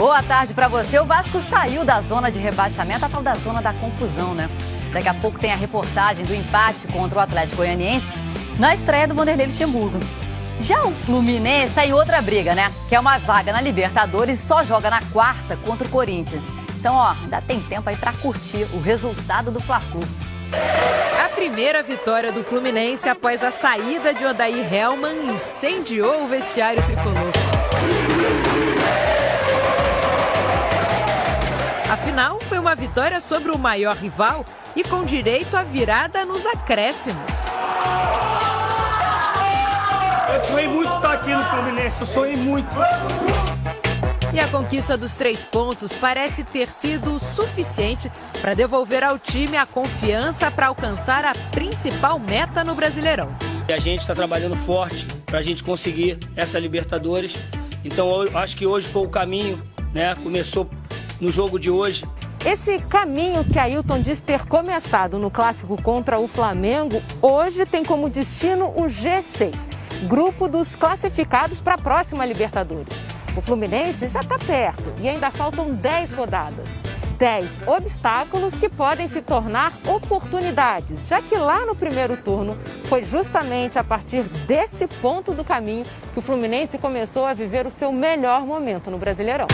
Boa tarde para você. O Vasco saiu da zona de rebaixamento, a tal da zona da confusão, né? Daqui a pouco tem a reportagem do empate contra o Atlético Goianiense na estreia do Vanderlei Luxemburgo. Já o Fluminense está em outra briga, né? Que é uma vaga na Libertadores e só joga na quarta contra o Corinthians. Então, ainda tem tempo aí para curtir o resultado do Fla-Flu. A primeira vitória do Fluminense após a saída de Odair Hellmann incendiou o vestiário tricolor. Afinal, foi uma vitória sobre o maior rival e com direito à virada nos acréscimos. Eu sonhei muito estar aqui no Fluminense, eu sonhei muito. E a conquista dos 3 pontos parece ter sido suficiente para devolver ao time a confiança para alcançar a principal meta no Brasileirão. A gente está trabalhando forte para a gente conseguir essa Libertadores. Então, eu acho que hoje foi o caminho, né? Começou no jogo de hoje. Esse caminho que Ailton diz ter começado no clássico contra o Flamengo, hoje tem como destino o G6, grupo dos classificados para a próxima Libertadores. O Fluminense já está perto e ainda faltam 10 rodadas. 10 obstáculos que podem se tornar oportunidades, já que lá no primeiro turno foi justamente a partir desse ponto do caminho que o Fluminense começou a viver o seu melhor momento no Brasileirão.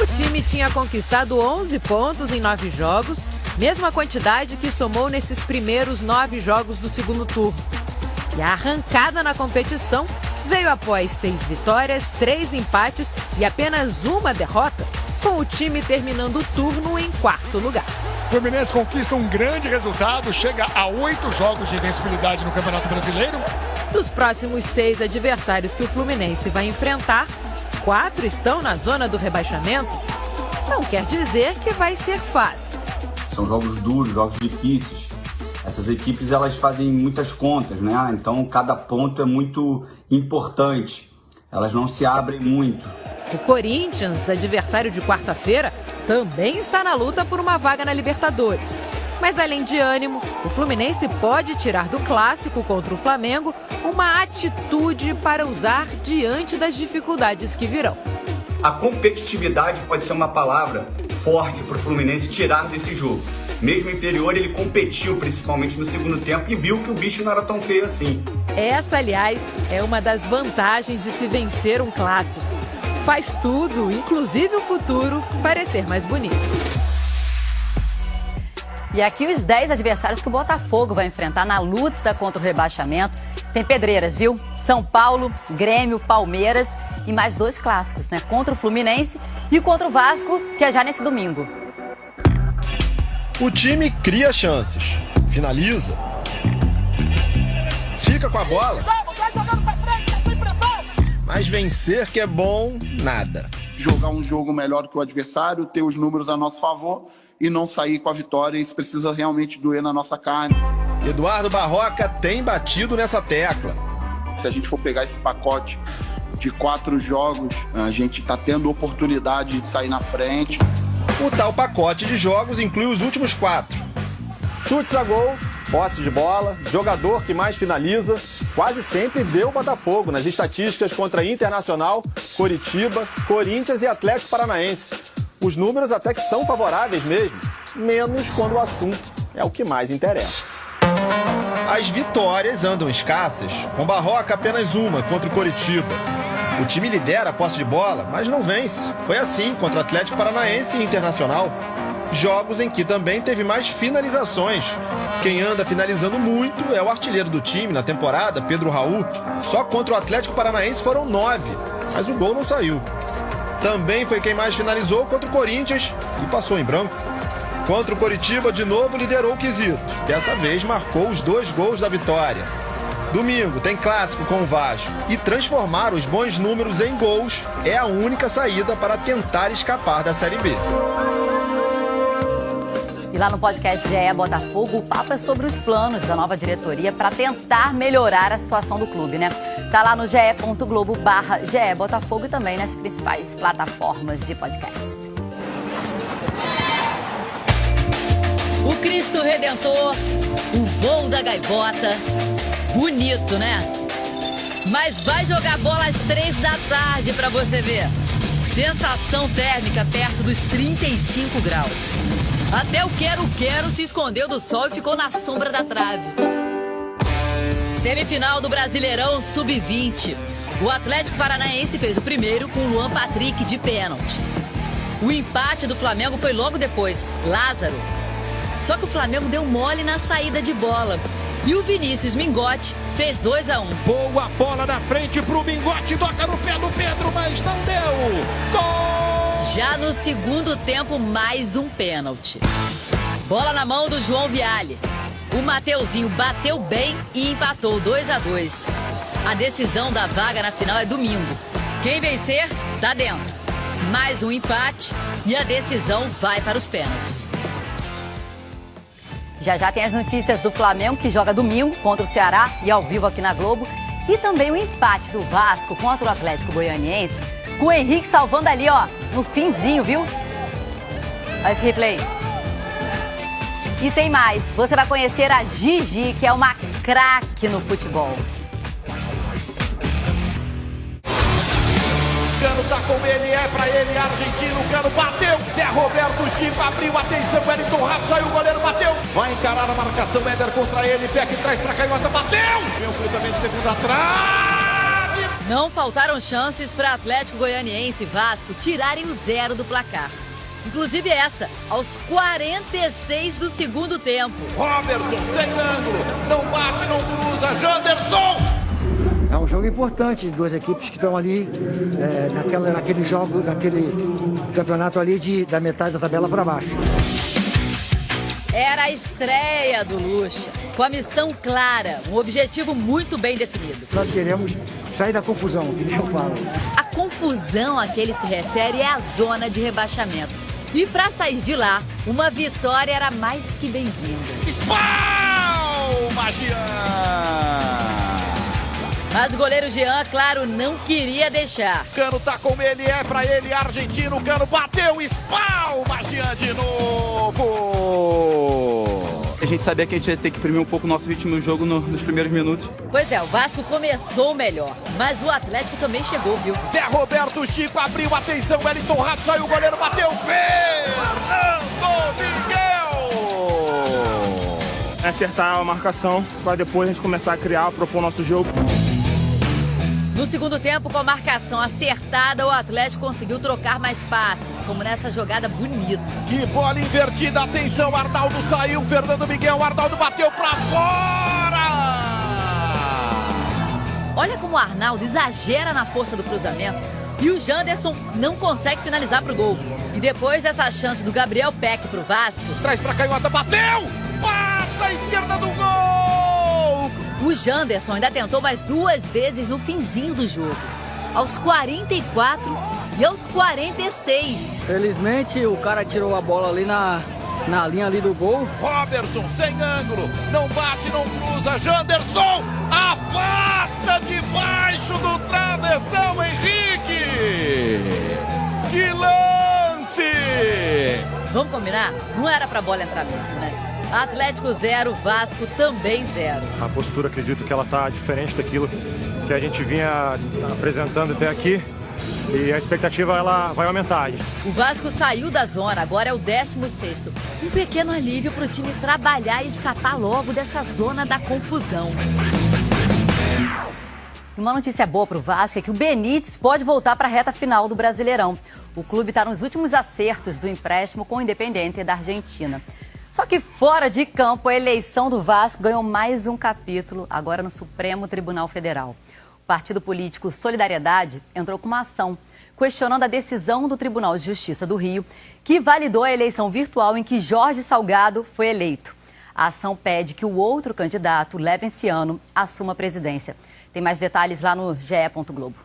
O time tinha conquistado 11 pontos em 9 jogos, mesma quantidade que somou nesses primeiros 9 jogos do segundo turno. E a arrancada na competição veio após 6 vitórias, 3 empates e apenas uma derrota, com o time terminando o turno em 4º lugar. O Fluminense conquista um grande resultado, chega a 8 jogos de invencibilidade no Campeonato Brasileiro. Dos próximos 6 adversários que o Fluminense vai enfrentar, 4 estão na zona do rebaixamento. Não quer dizer que vai ser fácil. São jogos duros, jogos difíceis. Essas equipes elas fazem muitas contas, né? Então cada ponto é muito importante. Elas não se abrem muito. O Corinthians, adversário de quarta-feira, também está na luta por uma vaga na Libertadores. Mas além de ânimo, o Fluminense pode tirar do clássico contra o Flamengo uma atitude para usar diante das dificuldades que virão. A competitividade pode ser uma palavra forte para o Fluminense tirar desse jogo. Mesmo inferior, ele competiu principalmente no segundo tempo e viu que o bicho não era tão feio assim. Essa, aliás, é uma das vantagens de se vencer um clássico. Faz tudo, inclusive o futuro, parecer mais bonito. E aqui os 10 adversários que o Botafogo vai enfrentar na luta contra o rebaixamento. Tem pedreiras, viu? São Paulo, Grêmio, Palmeiras e mais 2 clássicos, né? Contra o Fluminense e contra o Vasco, que é já nesse domingo. O time cria chances, finaliza, fica com a bola, mas vencer que é bom, nada. Jogar um jogo melhor que o adversário, ter os números a nosso favor e não sair com a vitória. Isso precisa realmente doer na nossa carne. Eduardo Barroca tem batido nessa tecla. Se a gente for pegar esse pacote de 4 jogos, a gente está tendo oportunidade de sair na frente. O tal pacote de jogos inclui os últimos 4. Chutes a gol, posse de bola, jogador que mais finaliza, quase sempre deu Botafogo nas estatísticas contra Internacional, Coritiba, Corinthians e Atlético Paranaense. Os números até que são favoráveis mesmo, menos quando o assunto é o que mais interessa. As vitórias andam escassas, com Barroca apenas uma contra o Coritiba. O time lidera a posse de bola, mas não vence. Foi assim contra Atlético Paranaense e Internacional. Jogos em que também teve mais finalizações. Quem anda finalizando muito é o artilheiro do time na temporada, Pedro Raul. Só contra o Atlético Paranaense foram 9, mas o gol não saiu. Também foi quem mais finalizou contra o Corinthians e passou em branco. Contra o Coritiba, de novo liderou o quesito. Dessa vez marcou os 2 gols da vitória. Domingo tem clássico com o Vasco e transformar os bons números em gols é a única saída para tentar escapar da Série B. E lá no podcast GE Botafogo, o papo é sobre os planos da nova diretoria para tentar melhorar a situação do clube, né? Tá lá no ge.globo/GE Botafogo e também nas principais plataformas de podcast. O Cristo Redentor, o voo da gaivota, bonito, né? Mas vai jogar bola às 3 da tarde pra você ver. Sensação térmica perto dos 35 graus. Até o quero-quero se escondeu do sol e ficou na sombra da trave. Semifinal do Brasileirão Sub-20. O Atlético Paranaense fez o primeiro com o Luan Patrick de pênalti. O empate do Flamengo foi logo depois, Lázaro. Só que o Flamengo deu mole na saída de bola. E o Vinícius Mingotti fez 2-1. Boa bola na frente pro Mingotti, toca no pé do Pedro, mas não deu. Gol! Já no segundo tempo, mais um pênalti. Bola na mão do João Viale. O Mateuzinho bateu bem e empatou 2-2. A decisão da vaga na final é domingo. Quem vencer, tá dentro. Mais um empate e a decisão vai para os pênaltis. Já já tem as notícias do Flamengo, que joga domingo contra o Ceará e ao vivo aqui na Globo. E também o empate do Vasco contra o Atlético Goianiense, com o Henrique salvando ali, ó, no finzinho, viu? Olha esse replay. E tem mais, você vai conhecer a Gigi, que é uma craque no futebol. Cano tá com ele, é pra ele, argentino, Cano bateu, Zé Roberto, Chico abriu, atenção, Wellington Rato, saiu o goleiro, bateu, vai encarar a marcação, Éder contra ele, pé que traz pra Canhota, bateu, vem o cruzamento, segunda trave. Não faltaram chances para Atlético Goianiense e Vasco tirarem o 0 do placar. Inclusive essa, aos 46 do segundo tempo. Robertson, sem ângulo, não bate, não cruza, Janderson. É um jogo importante, duas equipes que estão ali naquele jogo, naquele campeonato ali da metade da tabela para baixo. Era a estreia do Lucha, com a missão clara, um objetivo muito bem definido. Nós queremos sair da confusão, que eu falo. A confusão a que ele se refere é a zona de rebaixamento. E para sair de lá, uma vitória era mais que bem-vinda. Espalma, Jean! Mas o goleiro Jean, claro, não queria deixar. Cano tá com ele, é pra ele, argentino, Cano bateu, espalma, Jean de novo! A gente sabia que a gente ia ter que imprimir um pouco o nosso ritmo no jogo nos primeiros minutos. Pois é, o Vasco começou melhor, mas o Atlético também chegou, viu? Zé Roberto, Chico abriu, atenção, Wellington Rato, saiu o goleiro, bateu, Fernando Miguel! Acertar a marcação, para depois a gente começar a criar, propor nosso jogo. No segundo tempo, com a marcação acertada, o Atlético conseguiu trocar mais passes, como nessa jogada bonita. Que bola invertida, atenção, Arnaldo saiu, Fernando Miguel, Arnaldo bateu pra fora! Olha como o Arnaldo exagera na força do cruzamento e o Janderson não consegue finalizar pro gol. E depois dessa chance do Gabriel Peck pro Vasco... Traz pra Canhota, bateu! Passa a esquerda do gol! O Janderson ainda tentou mais 2 vezes no finzinho do jogo. Aos 44 e aos 46. Felizmente o cara tirou a bola ali na linha ali do gol. Robertson sem ângulo, não bate, não cruza, Janderson afasta debaixo do travessão, Henrique! Que lance! Vamos combinar? Não era pra bola entrar mesmo, né? Atlético 0, Vasco também 0. A postura, acredito que ela está diferente daquilo que a gente vinha apresentando até aqui e a expectativa ela vai aumentar. O Vasco saiu da zona, agora é o 16º. Um pequeno alívio para o time trabalhar e escapar logo dessa zona da confusão. Uma notícia boa para o Vasco é que o Benítez pode voltar para a reta final do Brasileirão. O clube está nos últimos acertos do empréstimo com o Independiente da Argentina. Só que fora de campo, a eleição do Vasco ganhou mais um capítulo, agora no Supremo Tribunal Federal. O partido político Solidariedade entrou com uma ação, questionando a decisão do Tribunal de Justiça do Rio, que validou a eleição virtual em que Jorge Salgado foi eleito. A ação pede que o outro candidato, Levenciano, assuma a presidência. Tem mais detalhes lá no ge.globo.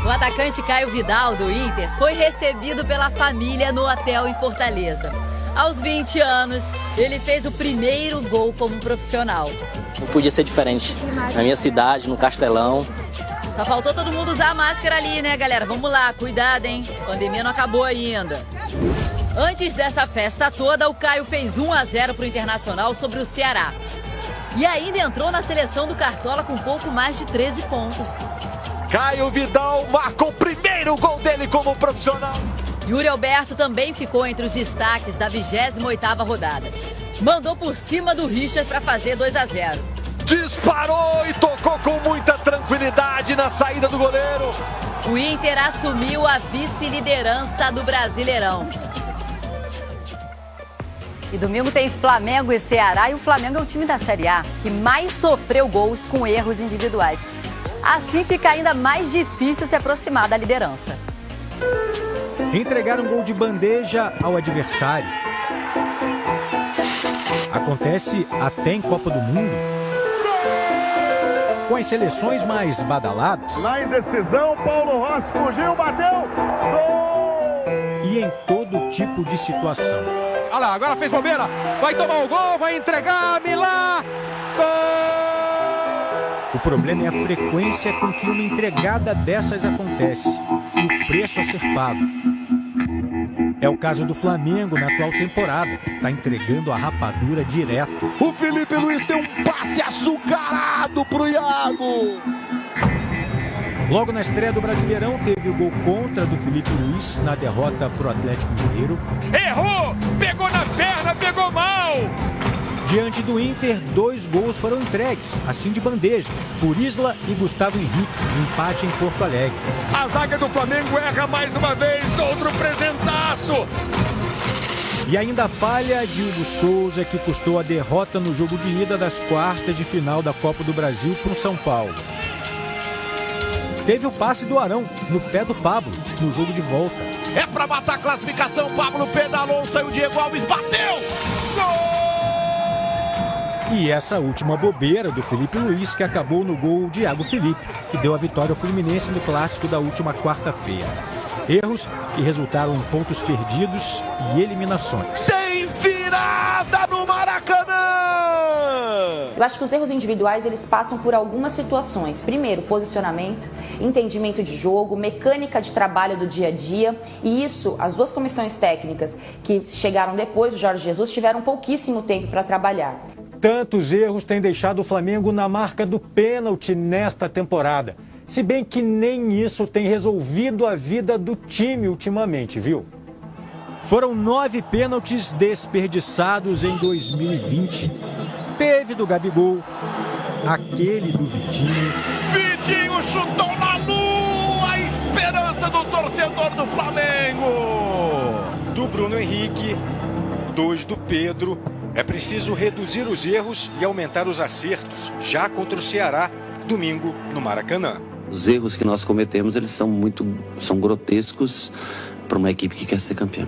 O atacante Caio Vidal, do Inter, foi recebido pela família no hotel em Fortaleza. Aos 20 anos, ele fez o primeiro gol como profissional. Não podia ser diferente. Na minha cidade, no Castelão. Só faltou todo mundo usar a máscara ali, né, galera? Vamos lá, cuidado, hein? A pandemia não acabou ainda. Antes dessa festa toda, o Caio fez 1-0 para o Internacional sobre o Ceará. E ainda entrou na seleção do Cartola com pouco mais de 13 pontos. Caio Vidal marca o primeiro gol dele como profissional. Yuri Alberto também ficou entre os destaques da 28ª rodada. Mandou por cima do Richard para fazer 2-0. Disparou e tocou com muita tranquilidade na saída do goleiro. O Inter assumiu a vice-liderança do Brasileirão. E domingo tem Flamengo e Ceará, e o Flamengo é o time da Série A que mais sofreu gols com erros individuais. Assim fica ainda mais difícil se aproximar da liderança. Entregar um gol de bandeja ao adversário. Acontece até em Copa do Mundo. Com as seleções mais badaladas. Na indecisão, Paulo Rossi fugiu, bateu. Gol! E em todo tipo de situação. Olha lá, agora fez bobeira. Vai tomar o gol, vai entregar, Milá. Gol! O problema é a frequência com que uma entregada dessas acontece e o preço a ser pago. É o caso do Flamengo na atual temporada. Está entregando a rapadura direto. O Felipe Luiz deu um passe açucarado pro Iago. Logo na estreia do Brasileirão, teve o gol contra do Felipe Luiz na derrota pro Atlético Mineiro. Errou! Pegou na perna, pegou mal! Diante do Inter, 2 gols foram entregues, assim de bandeja, por Isla e Gustavo Henrique, no empate em Porto Alegre. A zaga do Flamengo erra mais uma vez, outro presentaço! E ainda a falha de Hugo Souza, que custou a derrota no jogo de ida das quartas de final da Copa do Brasil para o São Paulo. Teve o passe do Arão, no pé do Pablo, no jogo de volta. É pra matar a classificação, Pablo pedalou, saiu o Diego Alves, bateu! Gol! E essa última bobeira do Felipe Luiz, que acabou no gol de Iago Felipe, que deu a vitória ao Fluminense no clássico da última quarta-feira. Erros que resultaram em pontos perdidos e eliminações. Tem virada no Maracanã! Eu acho que os erros individuais, eles passam por algumas situações. Primeiro, posicionamento, entendimento de jogo, mecânica de trabalho do dia a dia. E isso, as duas comissões técnicas que chegaram depois do Jorge Jesus tiveram pouquíssimo tempo para trabalhar. Tantos erros têm deixado o Flamengo na marca do pênalti nesta temporada. Se bem que nem isso tem resolvido a vida do time ultimamente, viu? Foram 9 pênaltis desperdiçados em 2020. Teve do Gabigol, aquele do Vitinho. Vitinho chutou na lua, a esperança do torcedor do Flamengo. Do Bruno Henrique, 2 do Pedro. É preciso reduzir os erros e aumentar os acertos, já contra o Ceará, domingo no Maracanã. Os erros que nós cometemos, eles são grotescos para uma equipe que quer ser campeã.